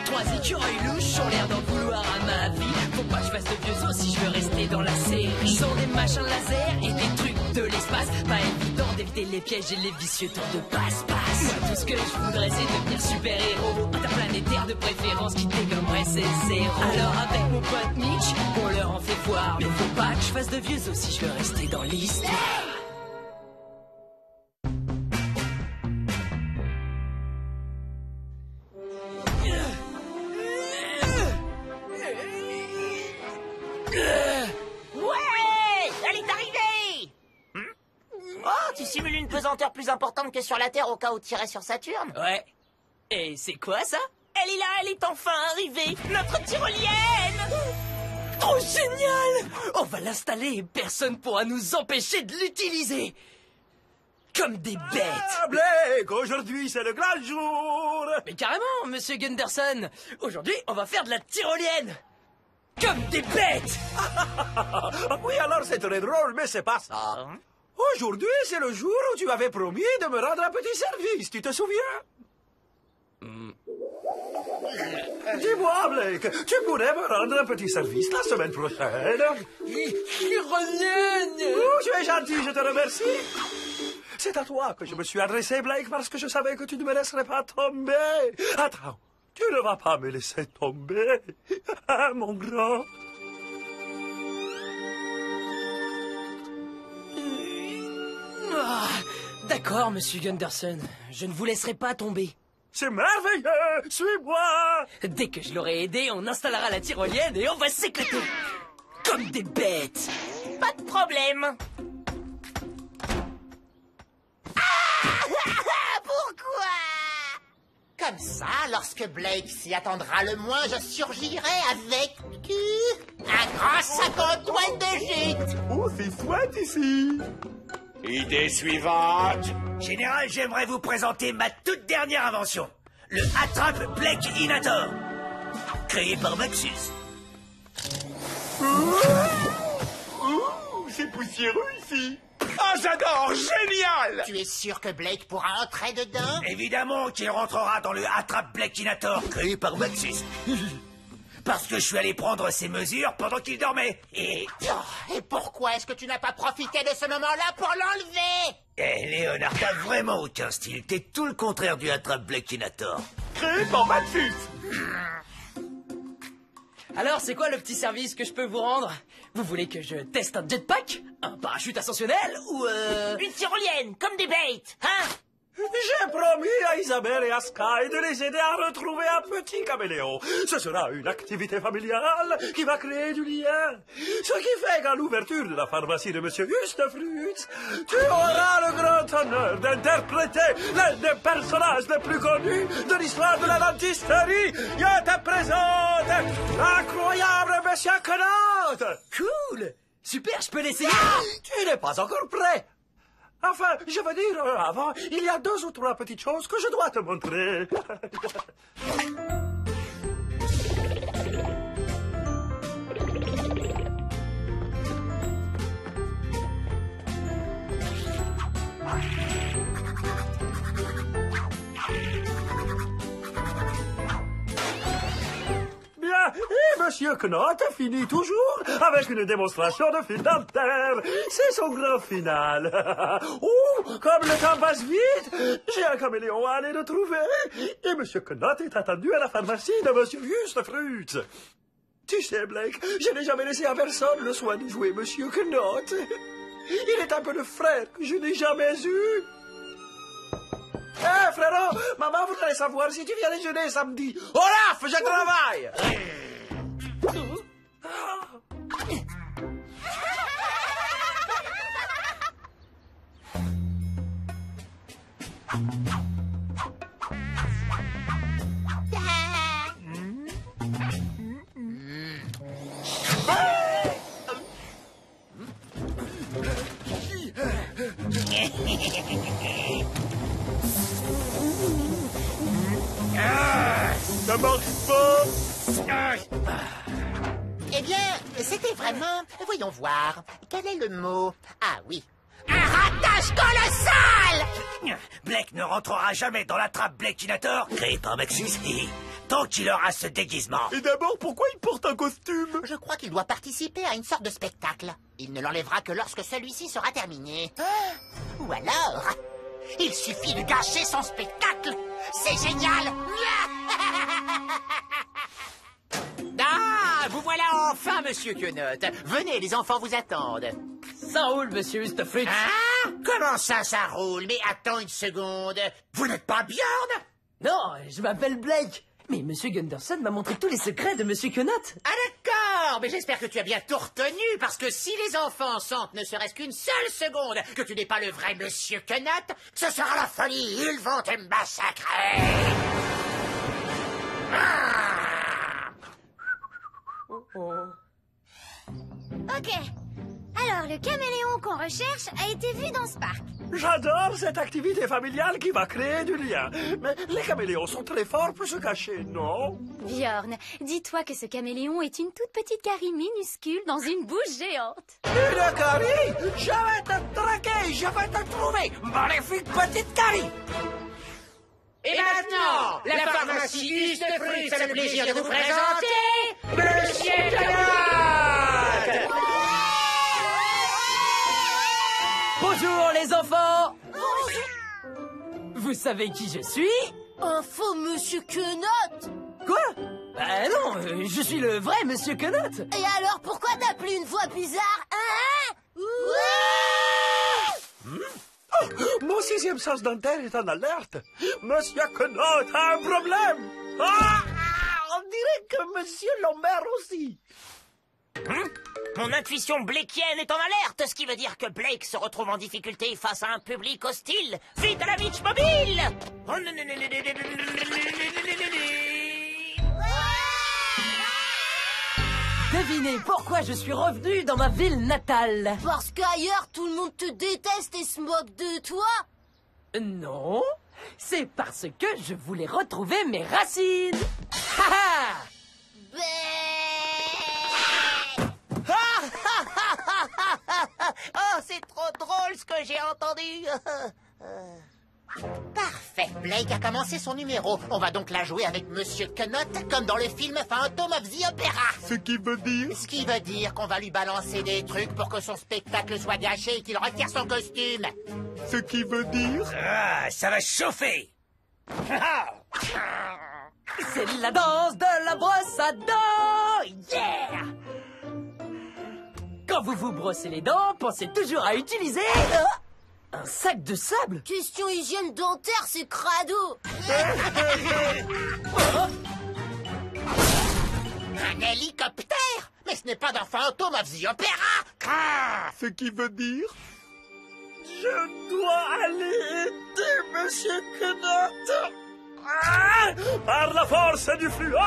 Trois écureuils louches ont l'air d'en vouloir à ma vie. Faut pas que je fasse de vieux os si je veux rester dans la série. Ils ont des machins laser et des trucs de l'espace. Pas évident d'éviter les pièges et les vicieux tours de passe-passe. Moi tout ce que je voudrais c'est devenir super-héros. Interplanétaire de préférence qui dégommerait ses zéros. Alors avec mon pote Mitch, on leur en fait voir. Mais faut pas que je fasse de vieux os si je veux rester dans l'histoire. Tu simules une pesanteur plus importante que sur la Terre au cas où tu irais sur Saturne? Ouais. Et c'est quoi ça? Elle est là, elle est enfin arrivée, notre tyrolienne! Trop génial! On va l'installer et personne pourra nous empêcher de l'utiliser. Comme des bêtes. Ah, Blake, aujourd'hui c'est le grand jour! Mais carrément, monsieur Gunderson. Aujourd'hui, on va faire de la tyrolienne. Comme des bêtes. Oui, alors c'est très drôle, mais c'est pas ça. Aujourd'hui, c'est le jour où tu m'avais promis de me rendre un petit service, tu te souviens? Dis-moi, Blake, tu pourrais me rendre un petit service la semaine prochaine? Tyrolienne. Tu es gentil, je te remercie. C'est à toi que je me suis adressé, Blake, parce que je savais que tu ne me laisserais pas tomber. Attends, tu ne vas pas me laisser tomber, hein, mon grand? Ah, d'accord, monsieur Gunderson. Je ne vous laisserai pas tomber. C'est merveilleux! Suis-moi! Dès que je l'aurai aidé, on installera la tyrolienne et on va s'éclater. Comme des bêtes. Pas de problème. Pourquoi? Comme ça, lorsque Blake s'y attendra le moins, je surgirai avec un grand sac en toile de gîte. Oh, c'est chouette ici! Idée suivante. Général, j'aimerais vous présenter ma toute dernière invention. Le Attrape Blake-Inator. Créé par Maxus. C'est poussiéreux ici. Ah, j'adore, génial. Tu es sûr que Blake pourra entrer dedans? Évidemment qu'il rentrera dans le Attrape Blake-Inator, créé par Maxus. Parce que je suis allé prendre ses mesures pendant qu'il dormait. Et pourquoi est-ce que tu n'as pas profité de ce moment-là pour l'enlever? Léonard, t'as vraiment aucun style. T'es tout le contraire du Attrape Blake-Inator. Créé par Maxus. Alors, c'est quoi le petit service que je peux vous rendre? Vous voulez que je teste un jetpack? Un parachute ascensionnel? Ou Une tyrolienne, comme des bêtes, hein? J'ai promis à Isabelle et à Sky de les aider à retrouver un petit caméléon. Ce sera une activité familiale qui va créer du lien. Ce qui fait qu'à l'ouverture de la pharmacie de Monsieur Hustefrutz, tu auras le grand honneur d'interpréter l'un des personnages les plus connus de l'histoire de la dentisterie. Je te présente l'incroyable Monsieur Knott. Cool! Super, je peux l'essayer? Tu n'es pas encore prêt. Enfin, je veux dire, avant, il y a 2 ou 3 petites choses que je dois te montrer. Bien, et Monsieur Knott finit toujours avec une démonstration de fil dentaire. C'est son grand final. Oh, comme le temps passe vite, j'ai un caméléon à aller le trouver. Et Monsieur Knott est attendu à la pharmacie de Monsieur Hustefrutz. Tu sais, Blake, je n'ai jamais laissé à personne le soin de jouer Monsieur Knott. Il est un peu le frère que je n'ai jamais eu. Eh, frérot, maman voudrait savoir si tu viens déjeuner samedi. Olaf, je travaille. Ça marche pas. Eh bien, c'était vraiment... Voyons voir. Quel est le mot? Ah oui. Un ratage colossal! Blake ne rentrera jamais dans la trappe Blake-Inator, créée par Maxus. tant qu'il aura ce déguisement. Et d'abord, pourquoi il porte un costume? Je crois qu'il doit participer à une sorte de spectacle. Il ne l'enlèvera que lorsque celui-ci sera terminé. Ou alors, il suffit de gâcher son spectacle. C'est génial. Ah, vous voilà enfin, monsieur Quenotte. Venez, les enfants vous attendent. Ça roule, monsieur Hustefrutz. Ah, comment ça roule? Mais attends une seconde. Vous n'êtes pas Bjorn? Non, je m'appelle Blake. Mais monsieur Gunderson m'a montré tous les secrets de monsieur Quenotte. Ah d'accord, mais j'espère que tu as bien tout retenu, parce que si les enfants sentent ne serait-ce qu'une seule seconde que tu n'es pas le vrai monsieur Quenotte, Ce sera la folie. Ils vont te massacrer. Ok. Alors, le caméléon qu'on recherche a été vu dans ce parc. J'adore cette activité familiale qui va créer du lien. Mais les caméléons sont très forts pour se cacher, non? Bjorn, dis-toi que ce caméléon est une toute petite carie minuscule dans une bouche géante. Une carie? Je vais te traquer, je vais te trouver, maléfique petite carie. Et maintenant, la pharmacie Hustefrutz a le plaisir de vous présenter Monsieur Quenotte. Bonjour, les enfants. Vous savez qui je suis? Un faux monsieur Quenotte. Quoi? Bah non, je suis le vrai monsieur Quenotte. Et alors, pourquoi t'as plus une voix bizarre, hein? Mon sixième sens dentaire est en alerte. Monsieur Quenotte a un problème. Ah! On dirait que monsieur Lambert aussi. Mon intuition blakienne est en alerte, ce qui veut dire que Blake se retrouve en difficulté face à un public hostile. Vite à la Beach Mobile! Devinez pourquoi je suis revenu dans ma ville natale. Parce qu'ailleurs, tout le monde te déteste et se moque de toi. Non, c'est parce que je voulais retrouver mes racines. Ha ha! Oh, c'est trop drôle ce que j'ai entendu. Parfait. Blake a commencé son numéro. On va donc la jouer avec Monsieur Quenotte, comme dans le film Phantom of the Opera. Ce qui veut dire... Ce qui veut dire qu'on va lui balancer des trucs pour que son spectacle soit gâché et qu'il retire son costume. Ce qui veut dire... Ah, ça va chauffer. C'est la danse de la brosse à dents. Yeah! Quand vous vous brossez les dents, pensez toujours à utiliser un sac de sable. Question hygiène dentaire, c'est crado. Un hélicoptère? Mais ce n'est pas dans Phantom of the Opera. Ce qui veut dire... Je dois aller aider monsieur Quenotte. Ah! Par la force du fluor.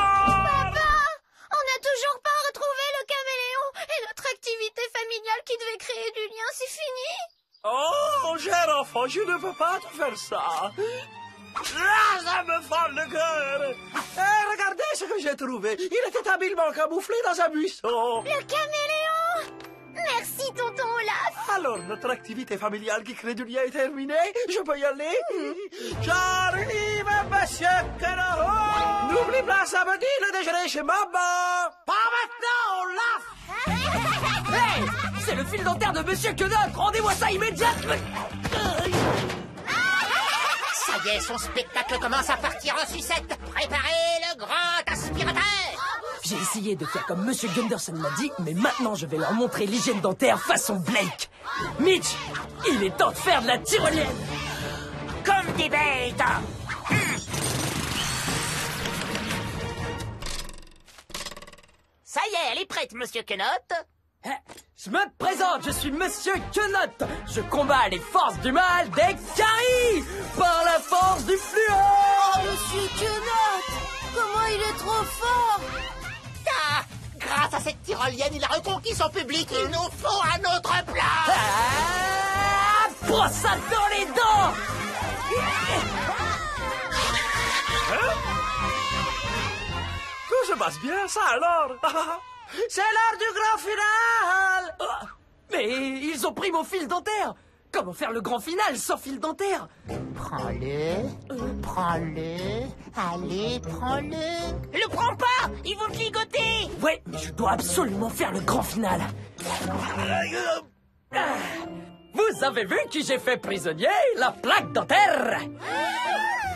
On n'a toujours pas retrouvé le caméléon et notre activité familiale qui devait créer du lien, c'est fini. Oh, cher enfant, je ne peux pas te faire ça. Ah, ça me fend le cœur. Regardez ce que j'ai trouvé. Il était habilement camouflé dans un buisson. Le caméléon. Merci, tonton Olaf. Alors, notre activité familiale qui crée du lien est terminée. Je peux y aller? J'arrive, monsieur Quenotte. N'oublie pas samedi le déjeuner chez maman. Pas maintenant, Olaf. Hey, c'est le fil dentaire de monsieur Quenotte. Rendez-moi ça immédiatement. Ça y est, son spectacle commence à partir en sucette. Préparez le grand aspirateur. J'ai essayé de faire comme monsieur Gunderson m'a dit, mais maintenant je vais leur montrer l'hygiène dentaire façon Blake. Mitch, il est temps de faire de la tyrolienne. Comme des bêtes. Ça y est, elle est prête, monsieur Quenotte. Je me présente, je suis monsieur Quenotte. Je combats les forces du mal des caries par la force du fluor. Oh, monsieur Quenotte, comment il est trop fort. Ah, grâce à cette tyrolienne, il a reconquis son public. Il nous faut un autre plan. Ah, prends ça dans les dents. Tout se passe bien, ça alors. C'est l'heure du grand final. Mais ils ont pris mon fil dentaire. Comment faire le grand final sans fil dentaire? Prends-le, prends-le, allez, prends-le. Le prends pas! Ils vont te ligoter! Ouais, mais je dois absolument faire le grand final. Ah, vous avez vu qui j'ai fait prisonnier? La plaque dentaire!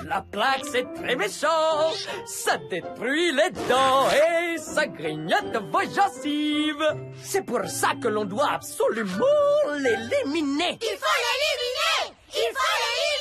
La plaque, c'est très méchant. Ça détruit les dents et ça grignote vos gencives. C'est pour ça que l'on doit absolument l'éliminer. Il faut l'éliminer! Il faut l'éliminer!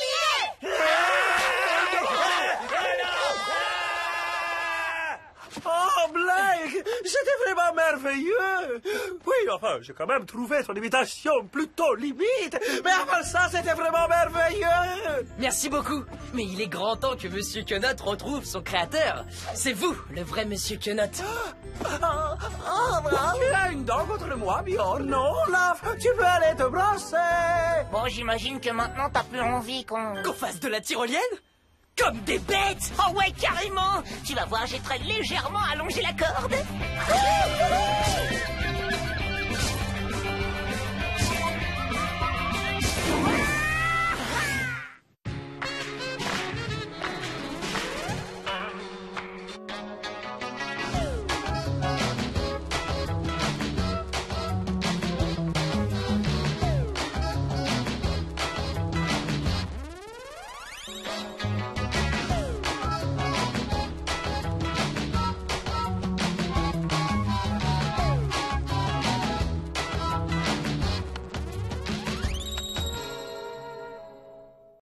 Oh, Blake, c'était vraiment merveilleux. Oui, enfin, j'ai quand même trouvé ton imitation plutôt limite. Mais avant ça, c'était vraiment merveilleux. Merci beaucoup. Mais il est grand temps que Monsieur Quenotte retrouve son créateur. C'est vous, le vrai Monsieur Quenotte. Tu as une dent contre moi, Bjorn? Non, Laf, tu peux aller te brosser. Bon, j'imagine que maintenant t'as plus envie qu'on fasse de la tyrolienne? Comme des bêtes! Oh ouais, carrément! Tu vas voir, j'ai très légèrement allongé la corde.